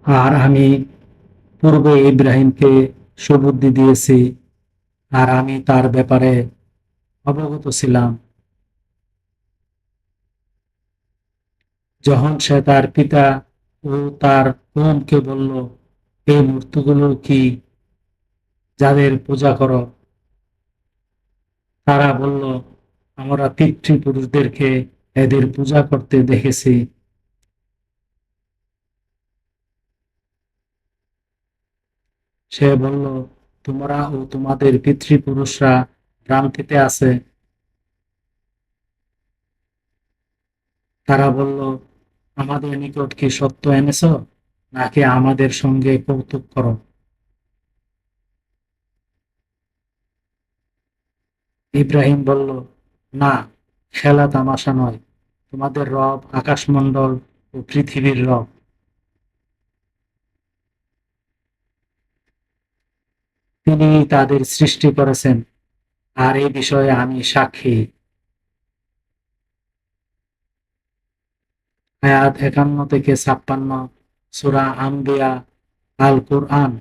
আর আমি পূর্বে ইব্রাহিমকে সুবুদ্ধি দিয়েছি, আর আমি তার ব্যাপারে অবগত ছিলাম। যখন সে তার পিতা ও তার কওমকে বলল, এই মূর্তিগুলো কি যাদের পূজা করো? তারা বলল, আমরা পিতৃপুরুষদেরকে এদের পূজা করতে দেখেছি। সে বলল, তোমরা ও তোমাদের পিতৃপুরুষরা ভ্রান্তিতে আছে। তারা বলল, আমাদের নিকট কি সত্য এনেছ, নাকি আমাদের সঙ্গে কৌতুক করো? ইব্রাহিম বলল, না, খেলা তামাশা নয়। তোমাদের রব আকাশমণ্ডল ও পৃথিবীর রব। তিনি তাদের সৃষ্টি করেছেন, আর এই বিষয়ে আমি সাক্ষী। আয়াত ৫১ থেকে ৫৬, সূরা আম্বিয়া, আল কুরআন।